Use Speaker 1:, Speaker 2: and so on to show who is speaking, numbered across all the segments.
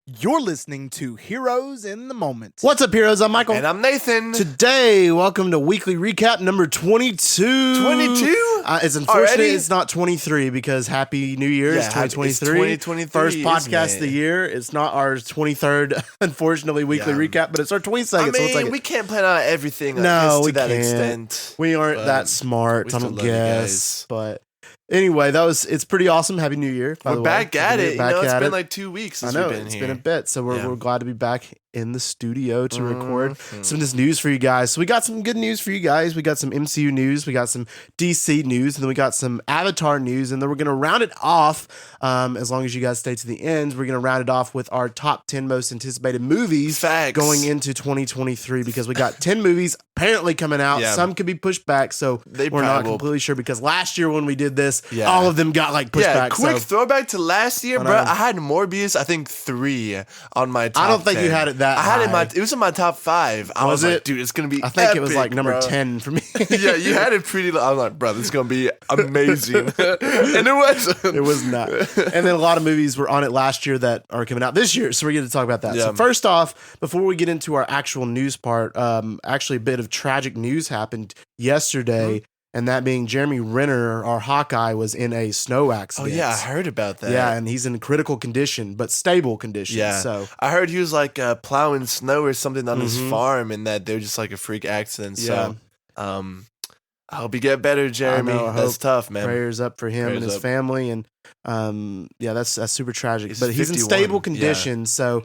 Speaker 1: You're listening to Heroes in the Moment.
Speaker 2: What's up, heroes? I'm Michael.
Speaker 3: And I'm Nathan.
Speaker 2: Today, welcome to Weekly Recap number 22.
Speaker 3: 22?
Speaker 2: It's unfortunate
Speaker 3: Already?
Speaker 2: it's not 23 because Happy New Year is 2023.
Speaker 3: It's 2023.
Speaker 2: First podcast
Speaker 3: isn't
Speaker 2: of the
Speaker 3: it?
Speaker 2: year. It's not our 23rd, unfortunately, Weekly Recap, but it's our 22nd.
Speaker 3: I mean,
Speaker 2: so we'll take it.
Speaker 3: we can't plan out everything
Speaker 2: we
Speaker 3: to that
Speaker 2: can't.
Speaker 3: extent.
Speaker 2: We aren't
Speaker 3: but
Speaker 2: that smart,
Speaker 3: we
Speaker 2: I
Speaker 3: still
Speaker 2: don't
Speaker 3: love you
Speaker 2: guess.
Speaker 3: guys.
Speaker 2: But anyway, it's pretty awesome. Happy New Year. By
Speaker 3: We're
Speaker 2: the way.
Speaker 3: back at it.
Speaker 2: Back
Speaker 3: It's
Speaker 2: at
Speaker 3: been
Speaker 2: it.
Speaker 3: like 2 weeks
Speaker 2: I
Speaker 3: since
Speaker 2: know
Speaker 3: we've been
Speaker 2: it's
Speaker 3: here.
Speaker 2: been a bit, so we're glad to be back in the studio to record
Speaker 3: Mhm.
Speaker 2: some of this news for you guys. So we got some good news for you guys. We got some MCU news, we got some DC news, and then we got some Avatar news, and then we're gonna round it off. As long as you guys stay to the end, we're gonna round it off with our top 10 most anticipated movies
Speaker 3: Facts.
Speaker 2: going into 2023 because we got 10 movies apparently coming out.
Speaker 3: Yeah.
Speaker 2: Some could be pushed back, so
Speaker 3: They
Speaker 2: we're not
Speaker 3: probably will.
Speaker 2: completely sure because last year when we did this,
Speaker 3: Yeah.
Speaker 2: all of them got like pushed back.
Speaker 3: Quick
Speaker 2: So
Speaker 3: throwback to last year,
Speaker 2: I
Speaker 3: bro.
Speaker 2: know.
Speaker 3: I had Morbius, I think 3 on my top
Speaker 2: I don't think
Speaker 3: 10.
Speaker 2: you had it that
Speaker 3: I had
Speaker 2: high.
Speaker 3: it in my top 5. I
Speaker 2: Was
Speaker 3: was like,
Speaker 2: it?
Speaker 3: dude, it's gonna be
Speaker 2: I think it was
Speaker 3: epic,
Speaker 2: like number
Speaker 3: bro.
Speaker 2: 10 for me.
Speaker 3: Yeah, you had it pretty low. I was like, bro, this is gonna be amazing. And it was.
Speaker 2: It was not. And then a lot of movies were on it last year that are coming out this year. So we're going to talk about that. So
Speaker 3: Yeah.
Speaker 2: first off, before we get into our actual news part, actually a bit of tragic news happened yesterday. And that being Jeremy Renner, our Hawkeye, was in a snow
Speaker 3: Oh
Speaker 2: accident.
Speaker 3: yeah, I heard about that.
Speaker 2: Yeah, and he's in critical condition, but stable condition.
Speaker 3: Yeah.
Speaker 2: So
Speaker 3: I heard he was like plowing snow or something on his
Speaker 2: Mhm.
Speaker 3: farm, and that they're just like a freak accident.
Speaker 2: Yeah.
Speaker 3: So, I hope you get better, Jeremy.
Speaker 2: I
Speaker 3: That's
Speaker 2: hope.
Speaker 3: tough, man.
Speaker 2: prayers up for him and
Speaker 3: Prayers
Speaker 2: his
Speaker 3: up.
Speaker 2: family. And yeah, that's super tragic.
Speaker 3: He's
Speaker 2: But he's in
Speaker 3: 51,
Speaker 2: stable
Speaker 3: yeah.
Speaker 2: condition. So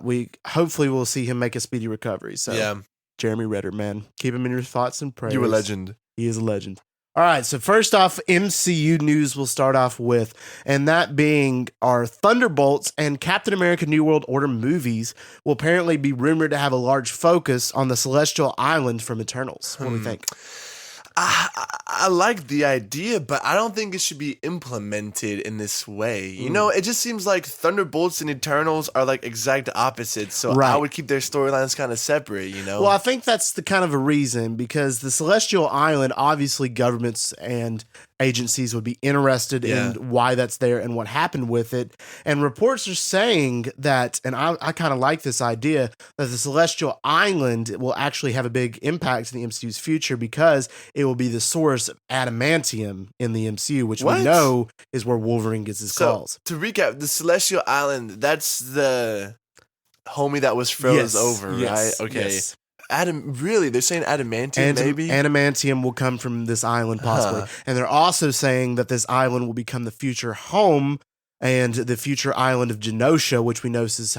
Speaker 2: we hopefully will see him make a speedy recovery. So
Speaker 3: Yeah,
Speaker 2: Jeremy Renner, man. Keep him in your thoughts and prayers.
Speaker 3: you a legend.
Speaker 2: He is a legend. All right, so first off, MCU news we'll start off with, and that being our Thunderbolts and Captain America New World Order movies will apparently be rumored to have a large focus on the Celestial Island from Eternals. What do we think?
Speaker 3: I like the idea, but I don't think it should be implemented in this way. You know, it just seems like Thunderbolts and Eternals are like exact opposites. So
Speaker 2: Right.
Speaker 3: I would keep their storylines kind of separate, you know?
Speaker 2: Well, I think that's the kind of a reason because the Celestial Island, obviously governments and agencies would be interested
Speaker 3: Yeah.
Speaker 2: in why that's there and what happened with it. And reports are saying that, and I kind of like this idea, that the Celestial Island will actually have a big impact in the MCU's future because it will be the source of adamantium in the MCU, which
Speaker 3: What?
Speaker 2: we know is where Wolverine gets his claws.
Speaker 3: To recap, the Celestial Island, that's the homie that was froze over, right? Okay.
Speaker 2: yes.
Speaker 3: Really? They're saying adamantium, maybe?
Speaker 2: Adamantium will come from this island, possibly.
Speaker 3: Huh.
Speaker 2: And they're also saying that this island will become the future home and the future island of Genosha, which we know houses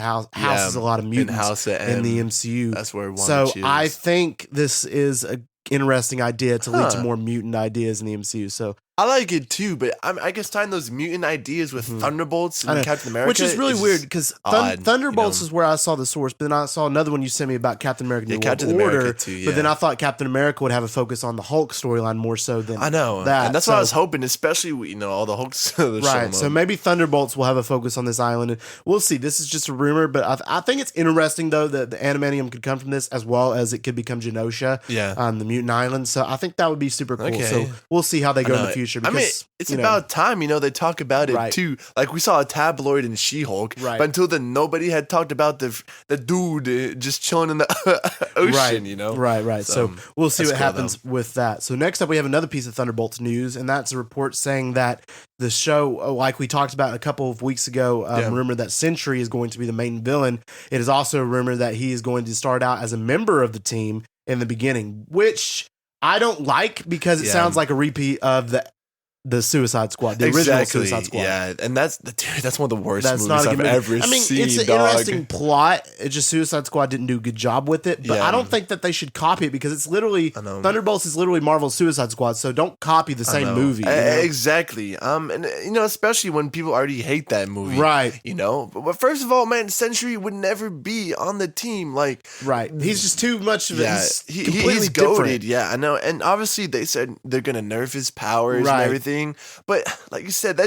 Speaker 2: a lot of
Speaker 3: in
Speaker 2: mutants
Speaker 3: House of
Speaker 2: in the
Speaker 3: M.
Speaker 2: MCU.
Speaker 3: That's where one
Speaker 2: So
Speaker 3: choose.
Speaker 2: I think this is a interesting idea to lead to
Speaker 3: Huh.
Speaker 2: more mutant ideas in the MCU. So
Speaker 3: I like it too, but I guess tying those mutant ideas with Thunderbolts
Speaker 2: I know.
Speaker 3: and Captain America,
Speaker 2: which is really weird because
Speaker 3: odd,
Speaker 2: Thunderbolts
Speaker 3: you know?
Speaker 2: is where I saw the source, but then I saw another one you sent me about Captain America New
Speaker 3: Yeah,
Speaker 2: World
Speaker 3: Captain
Speaker 2: Order.
Speaker 3: America too,
Speaker 2: But then
Speaker 3: yeah.
Speaker 2: I thought Captain America would have a focus on the Hulk storyline more so than
Speaker 3: I know,
Speaker 2: that.
Speaker 3: and that's what I
Speaker 2: So-
Speaker 3: was hoping, especially with, all the Hulks.
Speaker 2: Right. So maybe Thunderbolts will have a focus on this island. And we'll see. This is just a rumor, but I think it's interesting, though, that the adamantium could come from this as well as it could become Genosha
Speaker 3: Yeah.
Speaker 2: on the mutant island. So I think that would be super cool.
Speaker 3: Okay.
Speaker 2: So we'll see how they go in the
Speaker 3: know.
Speaker 2: future.
Speaker 3: I
Speaker 2: Because,
Speaker 3: mean, it's
Speaker 2: you know,
Speaker 3: about time, they talk about it
Speaker 2: Right.
Speaker 3: too. Like we saw a tabloid in She-Hulk,
Speaker 2: Right.
Speaker 3: but until then, nobody had talked about the dude just chilling in the ocean.
Speaker 2: Right, right. So we'll see
Speaker 3: that's
Speaker 2: what
Speaker 3: cool,
Speaker 2: happens with that. So next up, we have another piece of Thunderbolts news, and that's a report saying that the show, like we talked about a couple of weeks ago, rumor that Sentry is going to be the main villain. It is also a rumor that he is going to start out as a member of the team in the beginning, which I don't like because it
Speaker 3: Yeah.
Speaker 2: sounds like a repeat of the Suicide Squad, the original Suicide Squad.
Speaker 3: Yeah, and that's one of the worst
Speaker 2: That's
Speaker 3: movies
Speaker 2: not a good
Speaker 3: I've
Speaker 2: movie.
Speaker 3: ever
Speaker 2: I mean,
Speaker 3: seen.
Speaker 2: it's an
Speaker 3: dog.
Speaker 2: interesting plot. It's just Suicide Squad didn't do a good job with it. But
Speaker 3: Yeah.
Speaker 2: I don't think that they should copy it because it's literally
Speaker 3: I know.
Speaker 2: Thunderbolts is literally Marvel's Suicide Squad. So don't copy the
Speaker 3: I
Speaker 2: same
Speaker 3: know.
Speaker 2: movie. you know?
Speaker 3: Exactly. And especially when people already hate that movie,
Speaker 2: Right.
Speaker 3: But first of all, man, Sentry would never be on the team. Like,
Speaker 2: Right. He's just too much of it.
Speaker 3: yeah,
Speaker 2: He's completely
Speaker 3: he's
Speaker 2: different.
Speaker 3: goated. Yeah, I know. And obviously, they said they're gonna nerf his powers
Speaker 2: Right.
Speaker 3: and everything. But like you said,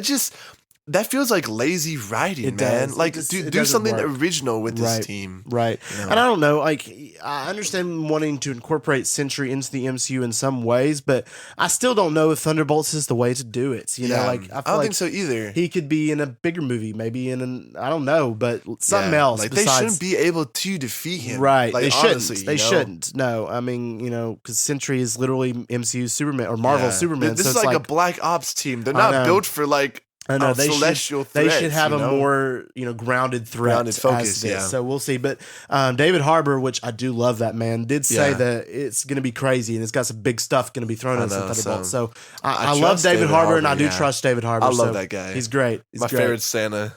Speaker 3: that feels like lazy writing,
Speaker 2: It
Speaker 3: man.
Speaker 2: does.
Speaker 3: Like,
Speaker 2: It
Speaker 3: do
Speaker 2: doesn't
Speaker 3: something
Speaker 2: work.
Speaker 3: original with
Speaker 2: Right.
Speaker 3: this team.
Speaker 2: Right.
Speaker 3: You know?
Speaker 2: And I don't know, like, I understand wanting to incorporate Sentry into the MCU in some ways, but I still don't know if Thunderbolts is the way to do it. You know, like,
Speaker 3: I don't think so either.
Speaker 2: He could be in a bigger movie, maybe I don't know, but something else.
Speaker 3: Like,
Speaker 2: besides,
Speaker 3: they shouldn't be able to defeat him.
Speaker 2: Right.
Speaker 3: Like,
Speaker 2: They
Speaker 3: honestly,
Speaker 2: shouldn't. They shouldn't. No. I mean, because Sentry is literally MCU Superman or Marvel Superman.
Speaker 3: This
Speaker 2: so
Speaker 3: is
Speaker 2: it's
Speaker 3: like a Black Ops team. They're not built for like
Speaker 2: I know
Speaker 3: celestial
Speaker 2: they
Speaker 3: threats.
Speaker 2: should have a more grounded threat,
Speaker 3: Grounded focus,
Speaker 2: as this.
Speaker 3: yeah.
Speaker 2: So we'll see. But David Harbour, which I do love that man, did say
Speaker 3: Yeah.
Speaker 2: that it's going to be crazy and it's got some big stuff going to be thrown in some Thunderbolts. So I love
Speaker 3: trust
Speaker 2: David
Speaker 3: David
Speaker 2: Harbour, and I
Speaker 3: Harbour,
Speaker 2: do
Speaker 3: yeah.
Speaker 2: trust David Harbour.
Speaker 3: I love
Speaker 2: so
Speaker 3: that guy.
Speaker 2: He's great. He's
Speaker 3: my
Speaker 2: great.
Speaker 3: favorite Santa.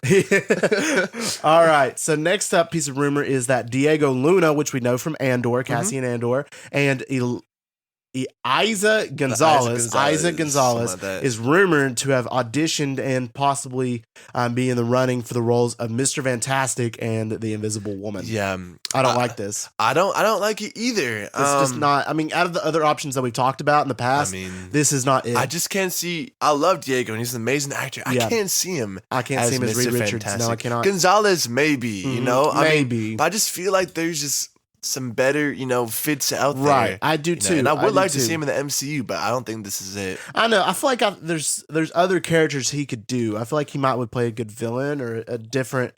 Speaker 2: All right. So next up piece of rumor is that Diego Luna, which we know from Andor, Cassian Andor, and Isa Gonzalez is rumored to have auditioned and possibly be in the running for the roles of Mr. Fantastic and the Invisible Woman.
Speaker 3: Yeah,
Speaker 2: I don't like this.
Speaker 3: I don't like it either.
Speaker 2: It's just not. I mean, out of the other options that we talked about in the past, this is not it.
Speaker 3: I just can't see. I love Diego, and he's an amazing actor. I can't see him.
Speaker 2: I can't see him as Reed Richards.
Speaker 3: Fantastic.
Speaker 2: No, I cannot.
Speaker 3: Gonzalez, maybe.
Speaker 2: Maybe.
Speaker 3: But I just feel like there's just some better, fits out there.
Speaker 2: Right, I do too.
Speaker 3: And I would like to see him in the MCU, but I don't think this is it.
Speaker 2: I know. I feel like there's other characters he could do. I feel like he would play a good villain or a different,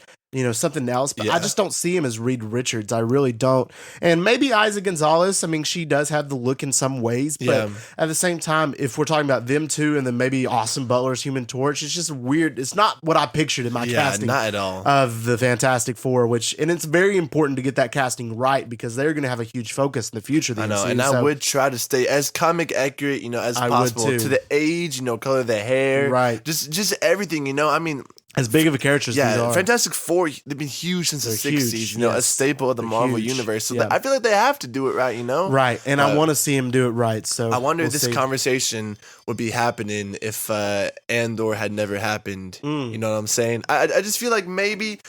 Speaker 2: something else. But I just don't see him as Reed Richards. I really don't. And maybe Isa Gonzalez. I mean, she does have the look in some ways, but at the same time, if we're talking about them two, and then maybe Austin Butler's Human Torch, it's just weird. It's not what I pictured in my casting.
Speaker 3: Not at all.
Speaker 2: Of the Fantastic Four, and it's very important to get that casting right because they're going to have a huge focus in the future. Of the MCU,
Speaker 3: and I would try to stay as comic accurate, as possible to the age, color of the hair,
Speaker 2: right?
Speaker 3: Just everything, I mean.
Speaker 2: As big of a character as these are.
Speaker 3: Fantastic Four, they've been huge since the 60s, a staple of the Marvel universe. So I feel like they have to do it right,
Speaker 2: Right, and I want to see him do it right. So
Speaker 3: I wonder if this conversation would be happening if Andor had never happened. You know what I'm saying? I just feel like maybe,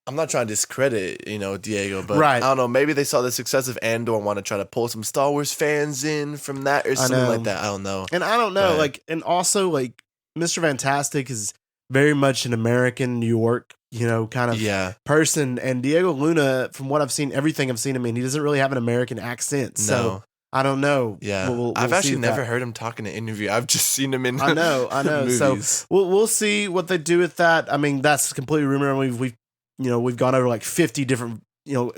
Speaker 3: I'm not trying to discredit, Diego, but I don't know, maybe they saw the success of Andor and want to try to pull some Star Wars fans in from that or something like that. I don't know.
Speaker 2: And I don't know, and also, Mr. Fantastic is very much an American New York, kind of person. And Diego Luna, from what I've seen, everything I've seen him in, he doesn't really have an American accent. So I don't know.
Speaker 3: Yeah, we'll I've actually never heard him talk in an interview. I've just seen him in.
Speaker 2: I know.
Speaker 3: movies.
Speaker 2: So we'll see what they do with that. I mean, that's completely rumor. We've gone over 50 different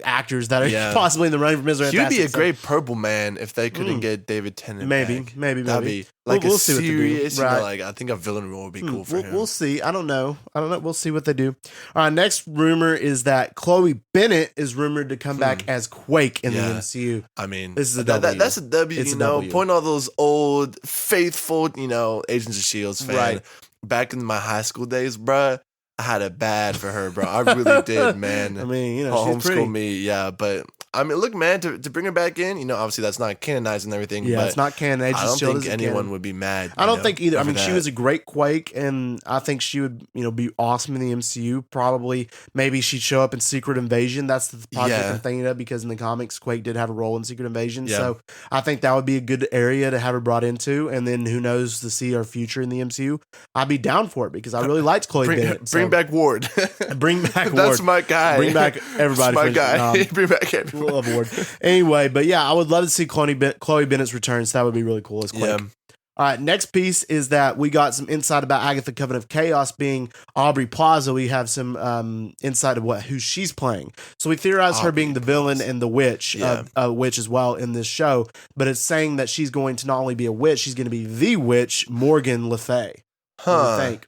Speaker 2: actors that are possibly in the running for Mr. Fantastic.
Speaker 3: He would be a great Purple Man if they couldn't get David Tennant
Speaker 2: maybe.
Speaker 3: back. That'd be
Speaker 2: we'll
Speaker 3: a
Speaker 2: see
Speaker 3: serious,
Speaker 2: what they do.
Speaker 3: I think a villain role would be cool for him.
Speaker 2: We'll see. I don't know. We'll see what they do. All right, next rumor is that Chloe Bennett is rumored to come back as Quake in the MCU.
Speaker 3: I mean,
Speaker 2: this is a W.
Speaker 3: That's a W,
Speaker 2: It's a W.
Speaker 3: Point all those old, faithful, Agents of S.H.I.E.L.D. fan.
Speaker 2: Right.
Speaker 3: Back in my high school days, bruh, I had it bad for her, bro. I really did, man.
Speaker 2: I mean, she's
Speaker 3: homeschool
Speaker 2: pretty.
Speaker 3: me, but I mean, look, man, to bring her back in, obviously that's not canonized and everything.
Speaker 2: Yeah,
Speaker 3: but
Speaker 2: it's not canon.
Speaker 3: I don't think anyone would be mad.
Speaker 2: I don't think either. I mean, she was a great Quake, and I think she would, be awesome in the MCU. Probably, maybe she'd show up in Secret Invasion. That's the project I'm thinking of because in the comics, Quake did have a role in Secret Invasion. So I think that would be a good area to have her brought into, and then who knows to see our future in the MCU. I'd be down for it because I really liked Chloe Bennett.
Speaker 3: Bring back Ward.
Speaker 2: Bring back Ward.
Speaker 3: That's my guy.
Speaker 2: Bring back everybody.
Speaker 3: That's my guy. Bring back everyone.
Speaker 2: Love Ward. Anyway, but yeah, I would love to see Chloe Bennett's return. So that would be really cool as Quake. All right, next piece is that we got some insight about Agatha Coven of Chaos being Aubrey Plaza. We have some insight of who she's playing. So we theorize her being the villain and the witch, witch as well in this show. But it's saying that she's going to not only be a witch, she's going to be the witch, Morgan Le Fay. What do you think?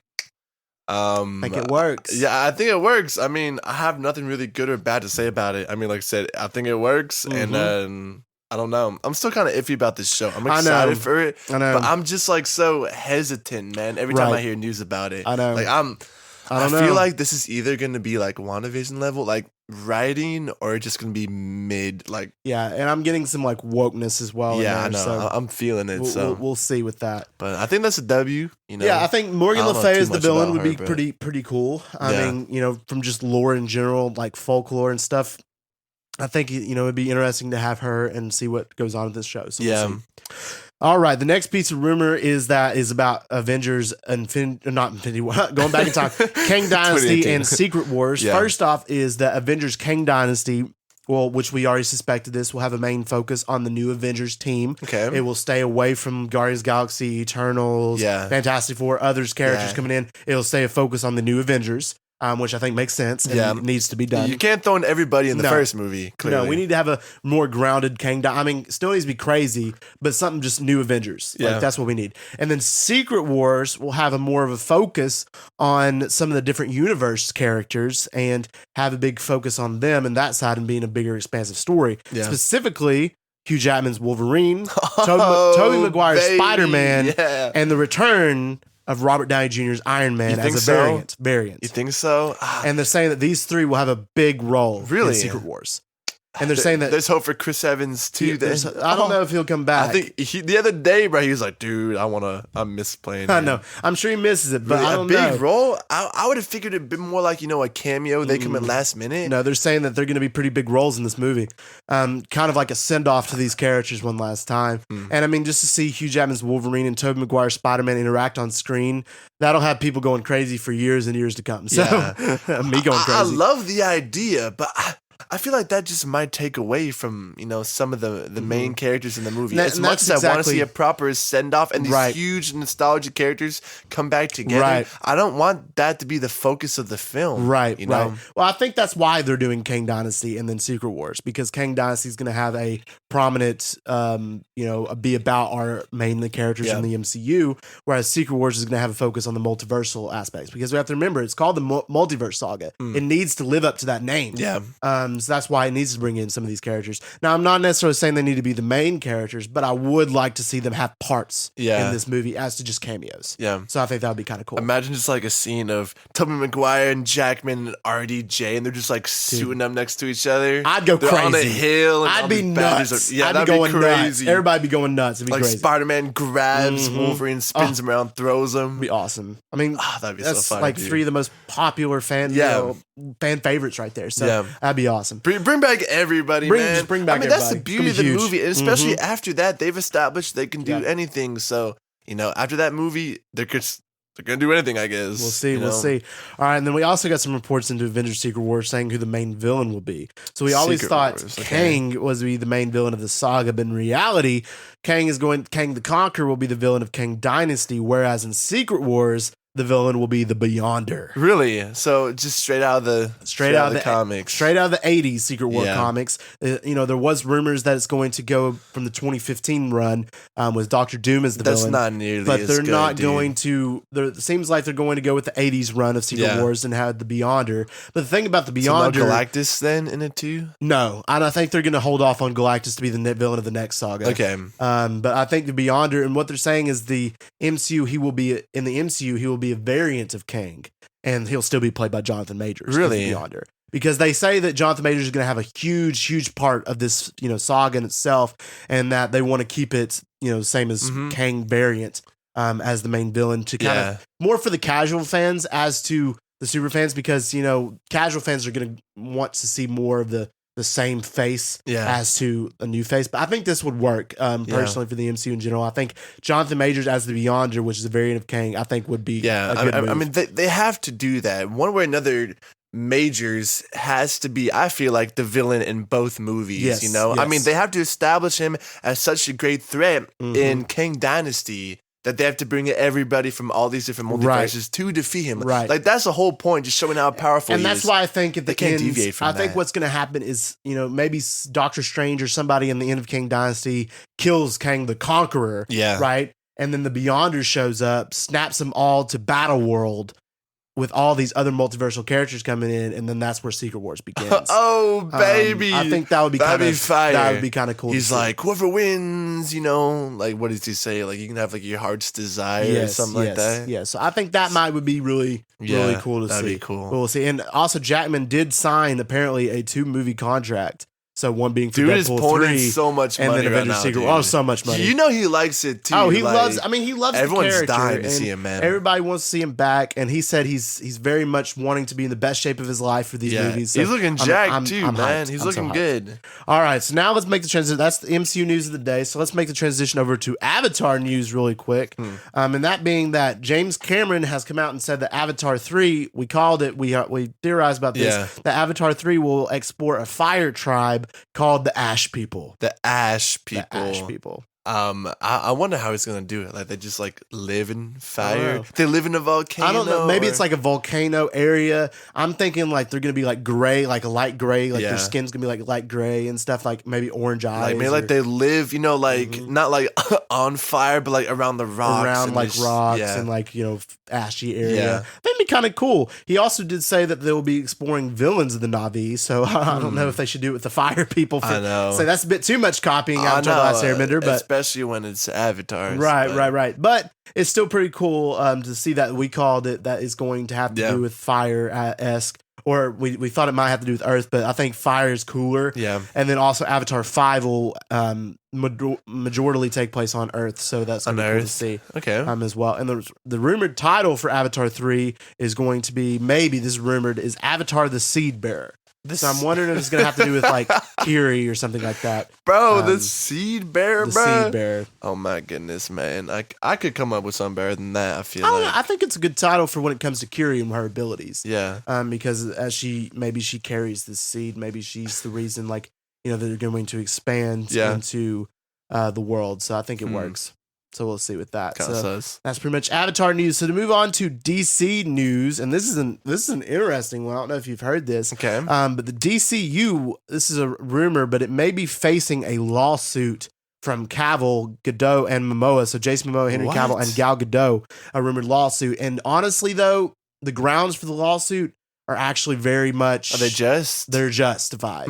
Speaker 2: I think it works.
Speaker 3: Yeah, I think it works. I mean, I have nothing really good or bad to say about it. I mean, like I said, I think it works, and I don't know. I'm still kind of iffy about this show. I'm excited for it, but I'm just so hesitant, man. Every time I hear news about it,
Speaker 2: I know.
Speaker 3: I feel like this is either going to be WandaVision level, writing, or just going to be mid,
Speaker 2: Yeah, and I'm getting some wokeness as well.
Speaker 3: Yeah,
Speaker 2: in there,
Speaker 3: I know.
Speaker 2: So
Speaker 3: I'm feeling it.
Speaker 2: We'll see with that.
Speaker 3: But I think that's a W.
Speaker 2: Yeah, I think Morgan Le Fay as the villain would be
Speaker 3: but
Speaker 2: pretty cool. I mean, from just lore in general, folklore and stuff. I think it'd be interesting to have her and see what goes on in this show. So we'll see. All right, the next piece of rumor is about Avengers not Infinity War, going back in time, Kang Dynasty and Secret Wars. Yeah. First off is the Avengers Kang Dynasty, which we already suspected this, will have a main focus on the new Avengers team. Okay. It will stay away from Guardians of the Galaxy, Eternals, Fantastic Four, others characters coming in. It'll stay a focus on the new Avengers. Which I think makes sense and needs to be done.
Speaker 3: You can't throw in everybody in the first movie, clearly.
Speaker 2: No, we need to have a more grounded Kang. I mean, still needs to be crazy, but something just new Avengers. Yeah. Like, that's what we need. And then Secret Wars will have more of a focus on some of the different universe characters and have a big focus on them and that side and being a bigger, expansive story. Yeah. Specifically, Hugh Jackman's Wolverine, Tobey Maguire's Spider-Man, and the return of Robert Downey Jr.'s Iron Man as a variant.
Speaker 3: You think so?
Speaker 2: And they're saying that these three will have a big role in Secret Wars. And they're saying that
Speaker 3: there's hope for Chris Evans too.
Speaker 2: I don't know if he'll come back.
Speaker 3: I think the other day, bro, he was like, "Dude, I miss playing."
Speaker 2: I know. I'm sure he misses it, but really, I don't know.
Speaker 3: A big role. I would have figured it'd been more like a cameo. They come in last minute.
Speaker 2: No, they're saying that they're going to be pretty big roles in this movie, kind of like a send off to these characters one last time. And I mean, just to see Hugh Jackman's Wolverine and Tobey Maguire's Spider-Man interact on screen, that'll have people going crazy for years and years to come. So me going crazy.
Speaker 3: I love the idea, but I feel like that just might take away from, some of the main characters in the movie. As much as I want to see a proper send-off and these huge nostalgic characters come back together, I don't want that to be the focus of the film.
Speaker 2: Right. Well, I think that's why they're doing Kang Dynasty and then Secret Wars, because Kang Dynasty is going to have a prominent, be about our main characters in the MCU, whereas Secret Wars is going to have a focus on the multiversal aspects, because we have to remember, it's called the Multiverse Saga. It needs to live up to that name. Yeah. So that's why it needs to bring in some of these characters. Now, I'm not necessarily saying they need to be the main characters, but I would like to see them have parts in this movie as to just cameos. Yeah. So I think that would be kind of cool.
Speaker 3: Imagine just like a scene of Tobey Maguire and Jackman and RDJ, and they're just like shooting up next to each other.
Speaker 2: I'd go crazy.
Speaker 3: On a hill. And
Speaker 2: I'd be nuts. I'd be going crazy. Nuts. Everybody be going nuts. It'd be crazy.
Speaker 3: Spider-Man grabs Wolverine, spins him around, throws him.
Speaker 2: It'd be awesome. I mean,
Speaker 3: that'd be
Speaker 2: that's
Speaker 3: so fun,
Speaker 2: like three of the most popular fan favorites right there. So that'd be awesome.
Speaker 3: Bring back everybody, man.
Speaker 2: Just bring back everybody.
Speaker 3: That's the beauty of the movie. And especially after that, they've established they can do anything. So, after that movie, they're going to do anything, I guess.
Speaker 2: We'll see. We'll see. All right. And then we also got some reports into Avengers Secret Wars saying who the main villain will be. So we always thought Kang was the main villain of the saga, but in reality, Kang the Conqueror will be the villain of Kang Dynasty, whereas in Secret Wars, the villain will be the Beyonder.
Speaker 3: Really? So just straight out of the comics.
Speaker 2: Straight out of the 80s Secret War comics. There was rumors that it's going to go from the 2015 run with Doctor Doom as the villain.
Speaker 3: That's not nearly
Speaker 2: but
Speaker 3: as
Speaker 2: they're
Speaker 3: good,
Speaker 2: not
Speaker 3: dude.
Speaker 2: going to. It seems like they're going to go with the 80s run of Secret Wars and have the Beyonder. But the thing about the Beyonder,
Speaker 3: so not Galactus then in it too?
Speaker 2: No, I think they're going to hold off on Galactus to be the villain of the next saga.
Speaker 3: Okay.
Speaker 2: But I think the Beyonder, and what they're saying is the MCU, he will be a variant of Kang, and he'll still be played by Jonathan Majors.
Speaker 3: Really?
Speaker 2: Beyonder. Because they say that Jonathan Majors is going to have a huge part of this, saga in itself, and that they want to keep it, same as Kang variant as the main villain to kind of more for the casual fans as to the super fans, because, casual fans are going to want to see more of the same face as to a new face. But I think this would work personally for the MCU in general. I think Jonathan Majors as the Beyonder, which is a variant of Kang, I think would be a good move.
Speaker 3: I mean, they have to do that. One way or another, Majors has to be, I feel like, the villain in both movies,
Speaker 2: Yes.
Speaker 3: I mean, they have to establish him as such a great threat in Kang Dynasty that they have to bring everybody from all these different multiverses to defeat him.
Speaker 2: Right.
Speaker 3: Like, that's the whole point, just showing how powerful he is.
Speaker 2: And that's why I think at the
Speaker 3: can't
Speaker 2: end,
Speaker 3: deviate from
Speaker 2: I think what's going to happen is, maybe Doctor Strange or somebody in the end of Kang Dynasty kills Kang the Conqueror. Yeah. Right? And then the Beyonder shows up, snaps them all to Battle World with all these other multiversal characters coming in, and then that's where Secret Wars begins.
Speaker 3: Oh, baby.
Speaker 2: I think that would be kind of cool.
Speaker 3: He's like, whoever wins, like, what does he say? Like, you can have like your heart's desire or something like that.
Speaker 2: Yeah, so I think that would be really cool to see.
Speaker 3: That'd be cool.
Speaker 2: We'll see. And also, Jackman did sign, apparently, a 2-movie contract. So one being for
Speaker 3: Dude is
Speaker 2: Deadpool
Speaker 3: pouring
Speaker 2: 3,
Speaker 3: in so much
Speaker 2: and
Speaker 3: money
Speaker 2: then
Speaker 3: right
Speaker 2: Avengers
Speaker 3: now,
Speaker 2: Secret.
Speaker 3: dude.
Speaker 2: Oh, so much money.
Speaker 3: You know he likes it too.
Speaker 2: Oh, he
Speaker 3: like,
Speaker 2: loves. I mean, he loves
Speaker 3: everyone's
Speaker 2: the character.
Speaker 3: dying to see him, man.
Speaker 2: Everybody wants to see him back, and he said he's very much wanting to be in the best shape of his life for these movies. So
Speaker 3: he's looking jacked
Speaker 2: I'm
Speaker 3: too, man.
Speaker 2: hyped.
Speaker 3: He's
Speaker 2: I'm
Speaker 3: looking
Speaker 2: so
Speaker 3: good.
Speaker 2: All right, so now let's make the transition. That's the MCU news of the day. So let's make the transition over to Avatar news really quick. And that being that James Cameron has come out and said that Avatar 3, we called it, we theorized about this, that Avatar 3 will explore a fire tribe called the Ash People.
Speaker 3: The Ash People.
Speaker 2: The Ash People.
Speaker 3: I wonder how he's gonna do it. Like they just like live in fire. They live in a volcano.
Speaker 2: I don't know. Maybe it's like a volcano area. I'm thinking like they're gonna be like gray, like a light gray. Like their skin's gonna be like light gray and stuff. Like maybe orange eyes.
Speaker 3: Like maybe like they live, like not like on fire, but like around the rocks,
Speaker 2: around like rocks and like ashy area. That'd be kind of cool. He also did say that they will be exploring villains of the Na'vi. So I don't know if they should do it with the fire people.
Speaker 3: I know.
Speaker 2: So that's a bit too much copying Avatar: The Last Airbender, but
Speaker 3: especially when it's Avatars.
Speaker 2: Right. But it's still pretty cool to see that we called it that is going to have to do with fire-esque. Or we thought it might have to do with Earth, but I think fire is cooler.
Speaker 3: Yeah.
Speaker 2: And then also Avatar 5 will majorly take place on Earth, so that's going to be cool to see.
Speaker 3: Okay.
Speaker 2: As well. And the rumored title for Avatar 3 is going to be, maybe this is rumored, is Avatar the Seed Bearer. So I'm wondering if it's going to have to do with like Kiri or something like that.
Speaker 3: Bro, the Seed Bearer,
Speaker 2: the
Speaker 3: bro.
Speaker 2: Seed Bearer.
Speaker 3: Oh my goodness, man. I could come up with something better than that, I feel
Speaker 2: like. I think it's a good title for when it comes to Kiri and her abilities.
Speaker 3: Yeah.
Speaker 2: Because as she carries this seed, maybe she's the reason that they're going to expand into the world. So I think it works. So we'll see with that. So that's pretty much Avatar news. So to move on to DC news, and this is an interesting one. I don't know if you've heard this.
Speaker 3: Okay.
Speaker 2: But the DCU, this is a rumor, but it may be facing a lawsuit from Cavill, Godot, and Momoa. So Jason Momoa, Henry Cavill, and Gal Gadot, a rumored lawsuit. And honestly, though, the grounds for the lawsuit are actually very much...
Speaker 3: Are they just?
Speaker 2: They're justified.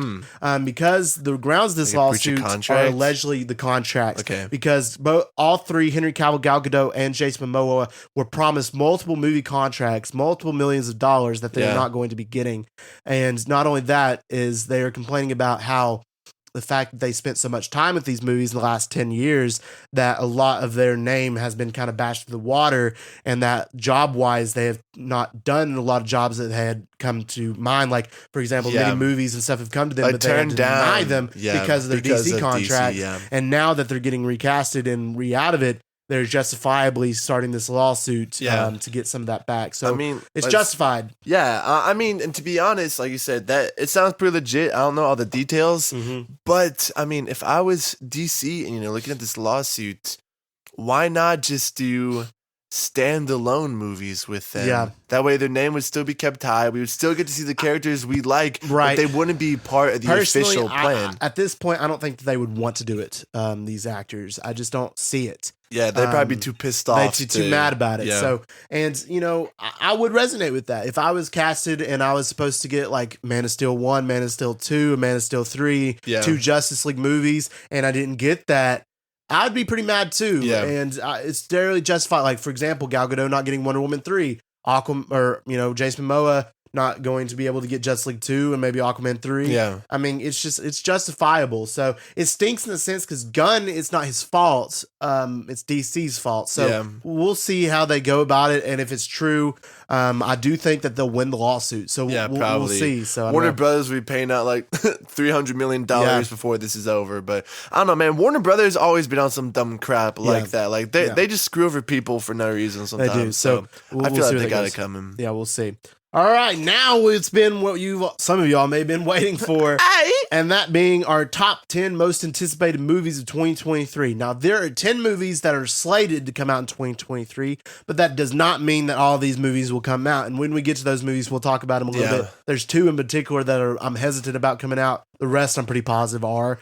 Speaker 2: Because the grounds of this lawsuit are allegedly the contracts.
Speaker 3: Okay.
Speaker 2: Because all three, Henry Cavill, Gal Gadot, and Jason Momoa, were promised multiple movie contracts, multiple millions of dollars that they're not going to be getting. And not only that, is they are complaining about how the fact that they spent so much time with these movies in the last 10 years that a lot of their name has been kind of bashed to the water, and that job-wise they have not done a lot of jobs that had come to mind. Like, for example, many movies and stuff have come to them, but they had to deny them because of their DC contract. And now that they're getting recasted and out of it, they're justifiably starting this lawsuit to get some of that back. So, I mean, it's justified.
Speaker 3: Yeah. I mean, and to be honest, like you said, that it sounds pretty legit. I don't know all the details, but I mean, if I was DC and, looking at this lawsuit, why not just do standalone movies with them?
Speaker 2: Yeah.
Speaker 3: That way their name would still be kept high. We would still get to see the characters we like, but they wouldn't be part of the official plan.
Speaker 2: At this point, I don't think they would want to do it, these actors. I just don't see it.
Speaker 3: Yeah, they'd probably be too pissed off.
Speaker 2: They'd be too mad about it. Yeah. So, and I would resonate with that. If I was casted and I was supposed to get like Man of Steel 1, Man of Steel 2, and Man of Steel 3, 2 Justice League movies, and I didn't get that, I'd be pretty mad too.
Speaker 3: Yeah.
Speaker 2: And it's barely justified. Like, for example, Gal Gadot not getting Wonder Woman 3, Jason Momoa not going to be able to get Justice League 2 and maybe Aquaman 3.
Speaker 3: Yeah.
Speaker 2: I mean, it's justifiable. So it stinks in a sense because Gunn, it's not his fault. It's DC's fault. So we'll see how they go about it. And if it's true, I do think that they'll win the lawsuit. So we'll see. So
Speaker 3: Warner Brothers will be paying out like $300 million before this is over. But I don't know, man. Warner Brothers always been on some dumb crap like that. Like they just screw over people for no reason sometimes.
Speaker 2: They do. So
Speaker 3: I feel like they got it coming.
Speaker 2: Yeah, we'll see. All right, now it's been what some of y'all may have been waiting for, and that being our top 10 most anticipated movies of 2023. Now, there are 10 movies that are slated to come out in 2023, but that does not mean that all these movies will come out. And when we get to those movies, we'll talk about them a little bit. There's 2 in particular that I'm hesitant about coming out. The rest I'm pretty positive are.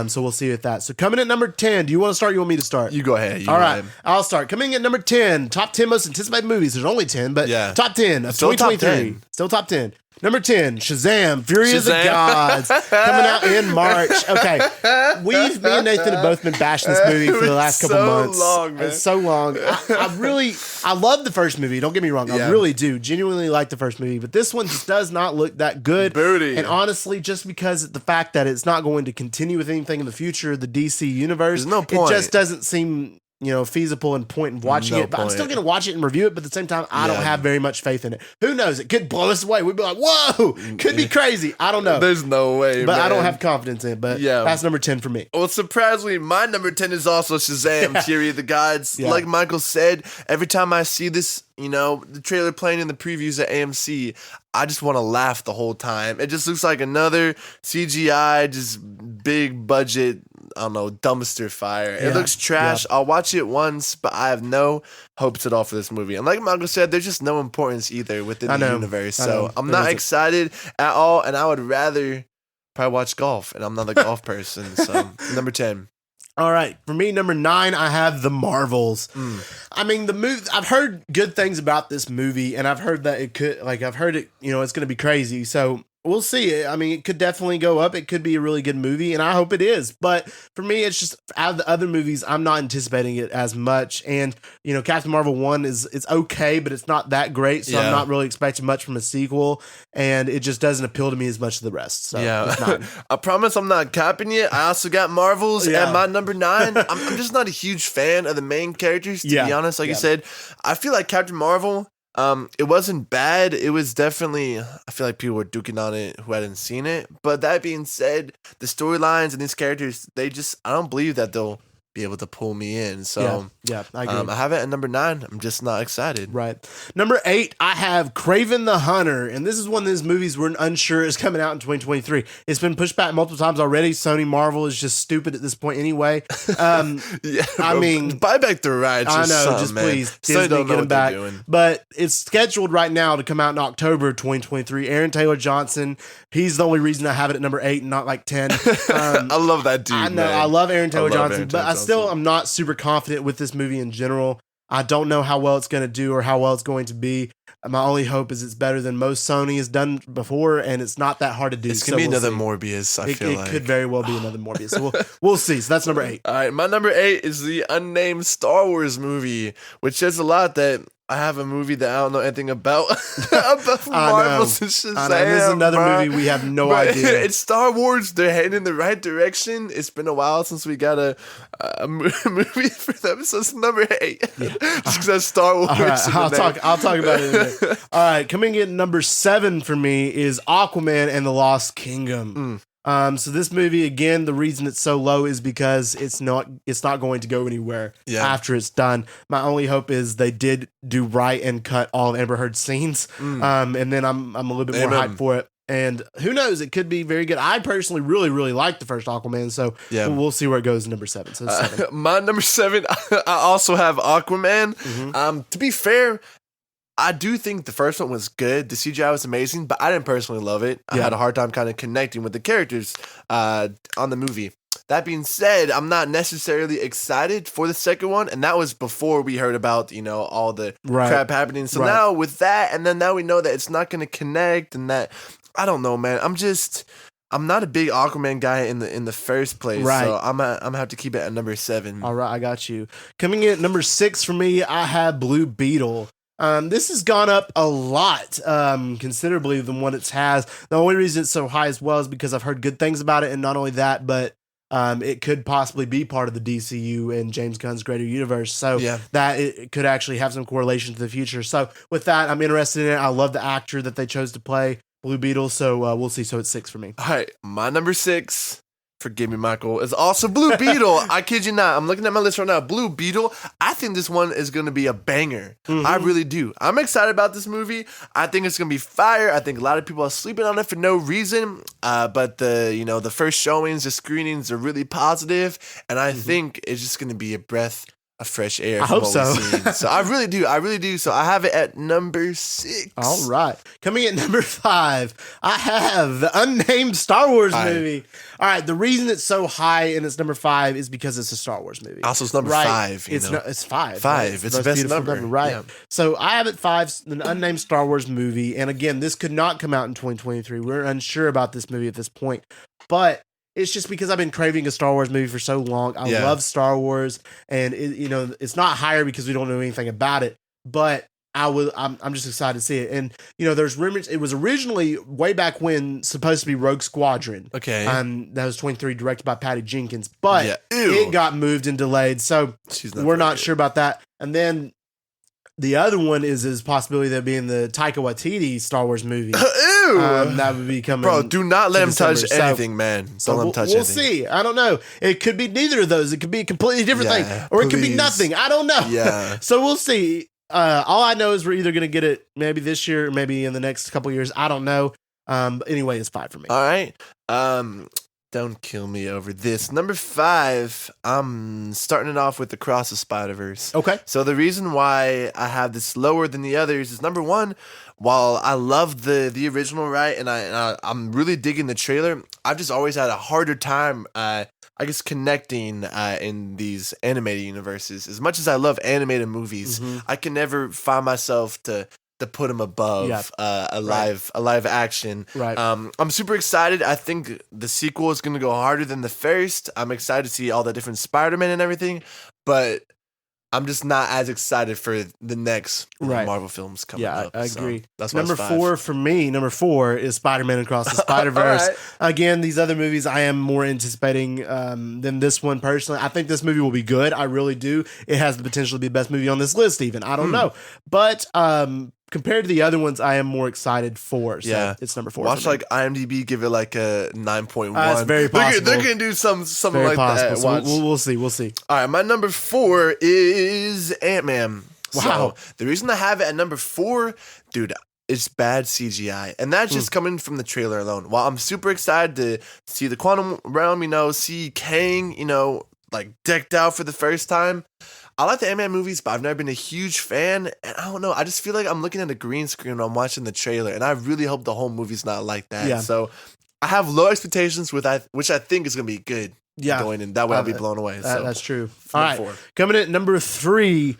Speaker 2: So we'll see with that. So coming at number 10, do you want to start? You want me to start?
Speaker 3: You go ahead.
Speaker 2: All right, I'll start. Coming at number 10, top 10 most anticipated movies. There's only 10, but top 10 of 2023. Still top 10. Number 10, Shazam! Fury of the Gods, coming out in March. Okay, me and Nathan have both been bashing this movie for the last couple months.
Speaker 3: Long, man.
Speaker 2: It's so long. I love the first movie. Don't get me wrong. I really do. Genuinely like the first movie, but this one just does not look that good.
Speaker 3: Booty.
Speaker 2: And honestly, just because of the fact that it's not going to continue with anything in the future of the DC universe,
Speaker 3: there's no point.
Speaker 2: It just doesn't seem feasible and point in watching it. But I'm still going to watch it and review it. But at the same time, I don't have very much faith in it. Who knows? It could blow us away. We'd be like, whoa, could be crazy. I don't know.
Speaker 3: There's no way,
Speaker 2: but
Speaker 3: man.
Speaker 2: I don't have confidence in it. But that's number 10 for me.
Speaker 3: Well, surprisingly, my number 10 is also Shazam! Fury of the Gods. Like Michael said, every time I see this, the trailer playing in the previews at AMC, I just want to laugh the whole time. It just looks like another CGI, just big budget, I don't know, dumpster fire. It looks trash. I'll watch it once, but I have no hopes at all for this movie. And like Michael said, there's just no importance either within the universe. So I'm not excited at all, and I would rather probably watch golf, and I'm not a golf person. So number 10.
Speaker 2: All right, for me, number 9, I have The Marvels. I mean, the movie. I've heard good things about this movie, and I've heard that it could, I've heard it. It's going to be crazy. So we'll see. I mean, it could definitely go up. It could be a really good movie, and I hope it is. But for me, it's just out of the other movies, I'm not anticipating it as much. And Captain Marvel 1 it's okay, but it's not that great. So I'm not really expecting much from a sequel, and it just doesn't appeal to me as much as the rest. So it's not.
Speaker 3: I promise I'm not capping it. I also got Marvels at my number 9. I'm just not a huge fan of the main characters, to be honest. Like you said, I feel like Captain Marvel, it wasn't bad. It was definitely, I feel like people were duking on it who hadn't seen it. But that being said, the storylines and these characters, I don't believe that they'll be able to pull me in. So
Speaker 2: I agree.
Speaker 3: I have it at number 9. I'm just not excited.
Speaker 2: Right. Number 8, I have Kraven the Hunter, and this is one of those movies we're unsure is coming out in 2023. It's been pushed back multiple times already. Sony Marvel is just stupid at this point anyway. I mean,
Speaker 3: buy back the rights.
Speaker 2: I know, just please, Disney, get them back. But it's scheduled right now to come out in October 2023. Aaron Taylor Johnson, he's the only reason I have it at number 8 and not like 10.
Speaker 3: I love that dude.
Speaker 2: I know,
Speaker 3: man.
Speaker 2: I love Aaron Taylor Johnson, but I still am not super confident with this movie in general. I don't know how well it's going to do or how well it's going to be. My only hope is it's better than most Sony has done before, and it's not that hard to do.
Speaker 3: It's going to be another Morbius, I feel like.
Speaker 2: It could very well be another Morbius. So we'll see. So that's number 8.
Speaker 3: All right, my number 8 is the unnamed Star Wars movie, which says a lot that I have a movie that I don't know anything about. About Marvel's and Shazam. I know.
Speaker 2: This is another movie we have no idea.
Speaker 3: It's Star Wars. They're heading in the right direction. It's been a while since we got a movie for them. So it's number 8. Just because that's Star Wars.
Speaker 2: All right, I'll talk about it in a minute. All right, coming in number 7 for me is Aquaman and the Lost Kingdom. So this movie, again, the reason it's so low is because it's not going to go anywhere after it's done. My only hope is they did do right and cut all of Amber Heard's scenes. And then I'm a little bit more hyped for it. And who knows, it could be very good. I personally really, really like the first Aquaman, so we'll see where it goes in number 7. So 7.
Speaker 3: My number 7, I also have Aquaman. To be fair, I do think the first one was good. The CGI was amazing, but I didn't personally love it. I had a hard time kind of connecting with the characters on the movie. That being said, I'm not necessarily excited for the second one, and that was before we heard about, all the crap happening. So now with that, and then now we know that it's not going to connect, and that, I don't know, man. I'm not a big Aquaman guy in the first place, so I'm gonna have to keep it at number 7.
Speaker 2: All right, I got you. Coming in at number 6 for me, I have Blue Beetle. This has gone up a lot, considerably than what it has. The only reason it's so high as well is because I've heard good things about it, and not only that, but it could possibly be part of the DCU and James Gunn's greater universe, so that it could actually have some correlation to the future. So with that, I'm interested in it. I love the actor that they chose to play Blue Beetle, so we'll see. So it's 6 for me.
Speaker 3: All right, my number 6. Forgive me, Michael. It's also Blue Beetle. I kid you not. I'm looking at my list right now. Blue Beetle. I think this one is going to be a banger. I really do. I'm excited about this movie. I think it's going to be fire. I think a lot of people are sleeping on it for no reason. But the first showings, the screenings are really positive, and I think it's just going to be a breath a fresh air.
Speaker 2: I hope so.
Speaker 3: So I really do. So I have it at number 6.
Speaker 2: All right. Coming at number 5, I have the unnamed Star Wars movie. All right. The reason it's so high and it's number 5 is because it's a Star Wars movie.
Speaker 3: Also, it's number 5.
Speaker 2: It's 5.
Speaker 3: 5.
Speaker 2: Right?
Speaker 3: It's the best number.
Speaker 2: Right.
Speaker 3: Yeah.
Speaker 2: So I have it 5, an unnamed Star Wars movie. And again, this could not come out in 2023. We're unsure about this movie at this point. But it's just because I've been craving a Star Wars movie for so long. I love Star Wars, and it's not higher because we don't know anything about it. But I'm just excited to see it. And there's rumors it was originally way back when supposed to be Rogue Squadron.
Speaker 3: Okay,
Speaker 2: that was 23, directed by Patty Jenkins, but it got moved and delayed, so we're not sure about that. And then the other one is his possibility of that being the Taika Waititi Star Wars movie.
Speaker 3: Ew!
Speaker 2: That would be coming.
Speaker 3: Bro, do not let him
Speaker 2: December.
Speaker 3: touch anything, man. Don't let him touch anything.
Speaker 2: We'll see. I don't know. It could be neither of those. It could be a completely different thing. Or it could be nothing. I don't know.
Speaker 3: Yeah.
Speaker 2: So we'll see. All I know is we're either going to get it maybe this year or maybe in the next couple of years. I don't know. But anyway, it's 5 for me.
Speaker 3: All right. Don't kill me over this. Number 5, I'm starting it off with Across the Spider-Verse.
Speaker 2: Okay.
Speaker 3: So the reason why I have this lower than the others is, number 1, while I love the original, right, and I'm really digging the trailer, I've just always had a harder time, I guess, connecting in these animated universes. As much as I love animated movies, I can never find myself to put them above a live action.
Speaker 2: Right.
Speaker 3: I'm super excited. I think the sequel is going to go harder than the first. I'm excited to see all the different Spider-Man and everything, but I'm just not as excited for the next Marvel films coming up.
Speaker 2: Yeah, I agree.
Speaker 3: So that's
Speaker 2: number 4 for me. Number 4 is Spider-Man Across the Spider-Verse.
Speaker 3: Right.
Speaker 2: Again, these other movies I am more anticipating than this one personally. I think this movie will be good. I really do. It has the potential to be the best movie on this list even. I don't know. But compared to the other ones, I am more excited for. So it's number 4.
Speaker 3: Watch like IMDb give it like a 9.1.
Speaker 2: That's very possible.
Speaker 3: They're gonna do something
Speaker 2: very
Speaker 3: like
Speaker 2: possible.
Speaker 3: that.
Speaker 2: So
Speaker 3: Watch.
Speaker 2: we'll see. We'll see.
Speaker 3: All right, my number 4 is Ant-Man.
Speaker 2: Wow.
Speaker 3: So the reason I have it at number 4, dude, it's bad CGI. And that's just coming from the trailer alone. While I'm super excited to see the Quantum Realm, see Kang, like decked out for the first time. I like the Ant-Man movies, but I've never been a huge fan. And I don't know. I just feel like I'm looking at a green screen when I'm watching the trailer. And I really hope the whole movie's not like that.
Speaker 2: Yeah.
Speaker 3: So I have low expectations which I think is going to be good. Going in. That way I'll be blown away. So
Speaker 2: that's true. All right. 4. Coming in at number 3,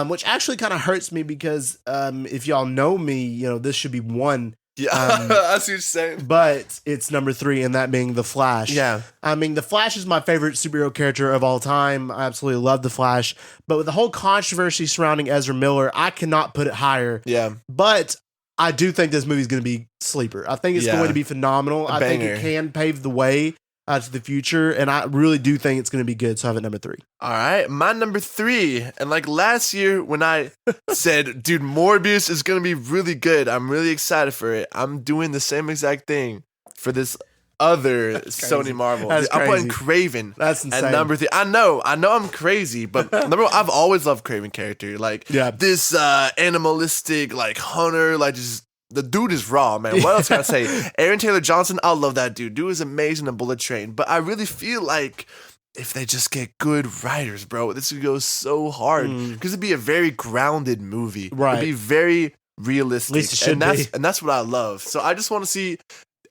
Speaker 2: which actually kind of hurts me because if y'all know me, this should be 1.
Speaker 3: Yeah, I see what you're saying.
Speaker 2: But it's number 3, and that being The Flash.
Speaker 3: Yeah.
Speaker 2: I mean, The Flash is my favorite superhero character of all time. I absolutely love The Flash. But with the whole controversy surrounding Ezra Miller, I cannot put it higher.
Speaker 3: Yeah.
Speaker 2: But I do think this movie is going to be sleeper. I think it's going to be phenomenal. I think it can pave the way to the future, and I really do think it's going to be good. So I have it number 3.
Speaker 3: All right, my number 3, and like last year when I said, dude, Morbius is going to be really good, I'm really excited for it. I'm doing the same exact thing for this other Sony Marvel. I'm putting Kraven.
Speaker 2: That's insane.
Speaker 3: At number 3. I know I'm crazy, but number 1, I've always loved Kraven character. Like this animalistic, like hunter, like just. The dude is raw, man. What else can I say? Aaron Taylor Johnson, I love that dude. Dude is amazing in Bullet Train. But I really feel like if they just get good writers, bro, this would go so hard. Because it'd be a very grounded movie.
Speaker 2: Right.
Speaker 3: It'd be very realistic.
Speaker 2: At least it should be.
Speaker 3: And that's what I love. So I just want to see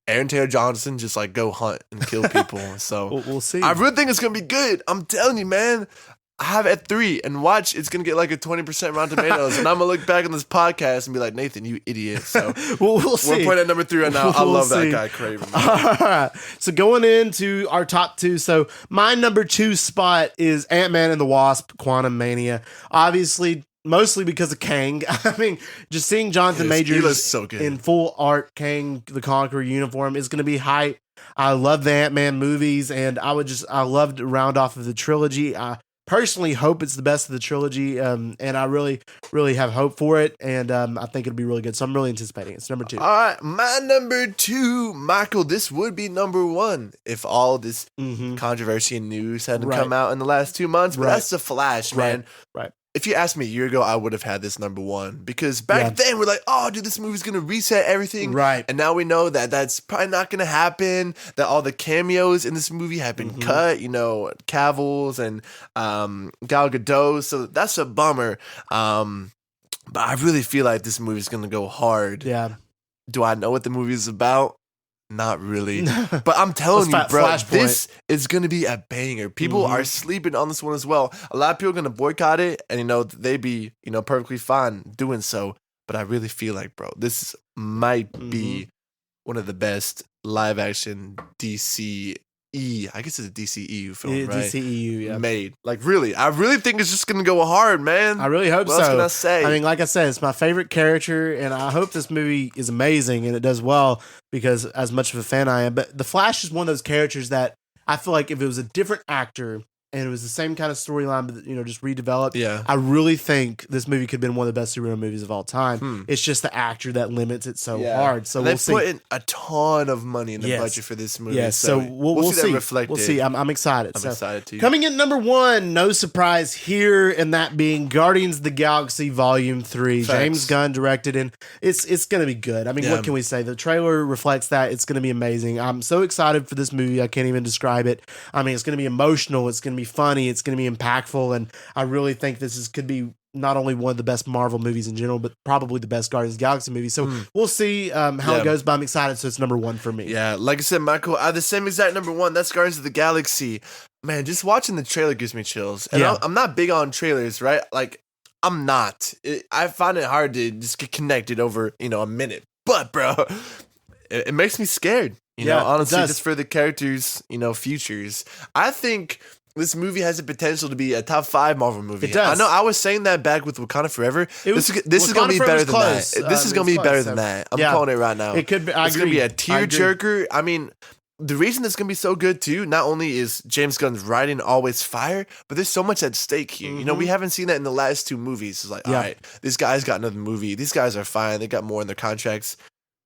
Speaker 3: Aaron Taylor Johnson just like go hunt and kill people. So
Speaker 2: we'll see.
Speaker 3: I really think it's going to be good. I'm telling you, man. I have it at 3, and watch, it's going to get like a 20% Rotten Tomatoes, and I'm going to look back on this podcast and be like, Nathan, you idiot. So
Speaker 2: we'll see.
Speaker 3: We're pointing at number 3 right now. I love that guy, Kraven.
Speaker 2: All right. So going into our top 2. So my number 2 spot is Ant-Man and the Wasp, Quantum Mania. Obviously, mostly because of Kang. I mean, just seeing Jonathan Majors
Speaker 3: so good.
Speaker 2: in full art Kang the Conqueror uniform is going to be hype. I love the Ant-Man movies, and I love to round off of the trilogy. I personally hope it's the best of the trilogy, and I really, really have hope for it, and I think it'll be really good. So I'm really anticipating it. It's number 2.
Speaker 3: All right, my number 2, Michael. This would be number 1 if all this controversy and news hadn't come out in the last 2 months. But that's The Flash, man.
Speaker 2: Right.
Speaker 3: if you asked me a year ago, I would have had this number one because back then we're like, oh, dude, this movie's gonna reset everything,
Speaker 2: right?
Speaker 3: And now we know that that's probably not gonna happen. That all the cameos in this movie have been cut. You know, Cavill's and Gal Gadot, so that's a bummer. But I really feel like this movie's gonna go hard.
Speaker 2: Yeah.
Speaker 3: Do I know what the movie is about? Not really. But I'm telling you, bro, this is going to be a banger. People are sleeping on this one as well. A lot of people are going to boycott it, and, they be, perfectly fine doing so. But I really feel like, bro, this might be one of the best live-action DCE. I guess it's a DCEU film, right?
Speaker 2: DCEU, yeah.
Speaker 3: Made. Like, really. I really think it's just going to go hard, man.
Speaker 2: I really hope so.
Speaker 3: What else can I say?
Speaker 2: I mean, like I said, it's my favorite character, and I hope this movie is amazing and it does well because as much of a fan I am. But The Flash is one of those characters that I feel like if it was a different actor and it was the same kind of storyline, but just redeveloped. I really think this movie could have been one of the best superhero movies of all time. It's just the actor that limits it so hard. So
Speaker 3: they put in a ton of money in the budget for this movie.
Speaker 2: Yes, so we'll see.
Speaker 3: That reflected.
Speaker 2: We'll see. I'm excited.
Speaker 3: I'm excited too.
Speaker 2: Coming in number one, no surprise here, and that being Guardians of the Galaxy Volume 3.
Speaker 3: Facts.
Speaker 2: James Gunn directed, and it's going to be good. I mean, what can we say? The trailer reflects that. It's going to be amazing. I'm so excited for this movie. I can't even describe it. I mean, it's going to be emotional. It's going to be funny. It's going to be impactful, and I really think could be not only one of the best Marvel movies in general, but probably the best Guardians of the Galaxy movie. So we'll see how it goes, but I'm excited, so it's number one for me.
Speaker 3: Yeah, like I said, Michael, I have the same exact number one. That's Guardians of the Galaxy. Man, just watching the trailer gives me chills. And I'm not big on trailers, right? Like, I'm not. I find it hard to just get connected over, a minute. But, bro, it makes me scared. Honestly, just for the characters, futures. I think this movie has the potential to be a top 5 Marvel movie.
Speaker 2: It does.
Speaker 3: I know I was saying that back with Wakanda Forever. This is going to be better than that. This is going to be better than that. I'm calling it right now.
Speaker 2: It could be.
Speaker 3: It's going to be a tearjerker. I mean, the reason it's going to be so good too, not only is James Gunn's writing always fire, but there's so much at stake here. We haven't seen that in the last 2 movies. It's like, all right, this guy's got another movie. These guys are fine. They got more in their contracts.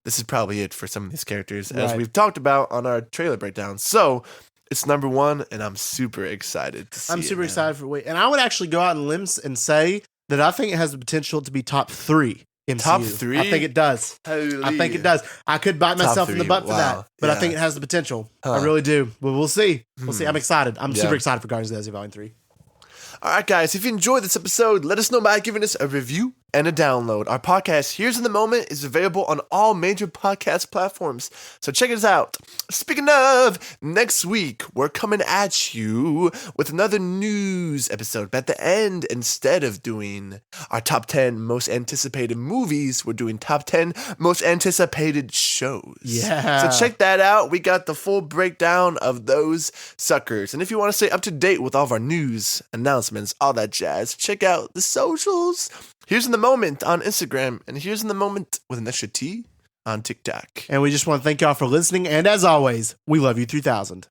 Speaker 3: This is probably it for some of these characters, as we've talked about on our trailer breakdown. So it's number one, and I'm super excited to see it.
Speaker 2: I'm super excited for it. And I would actually go out on limbs and say that I think it has the potential to be top 3 MCU.
Speaker 3: Top 3?
Speaker 2: I think it does.
Speaker 3: Holy.
Speaker 2: I think it does. I could bite myself in the butt for that, but I think it has the potential. I really do. But we'll see. We'll see. I'm excited. I'm super excited for Guardians of the Galaxy Volume 3.
Speaker 3: All right, guys, if you enjoyed this episode, let us know by giving us a review and a download. Our podcast, Here's in the Moment, is available on all major podcast platforms, so check us out. Speaking of, next week, we're coming at you with another news episode. But at the end, instead of doing our top 10 most anticipated movies, we're doing top 10 most anticipated shows.
Speaker 2: Yeah.
Speaker 3: So check that out. We got the full breakdown of those suckers. And if you want to stay up to date with all of our news, announcements, all that jazz, check out the socials. Here's in the Moment on Instagram, and Here's in the Moment with an extra T on TikTok.
Speaker 2: And we just want to thank y'all for listening. And as always, we love you 3000.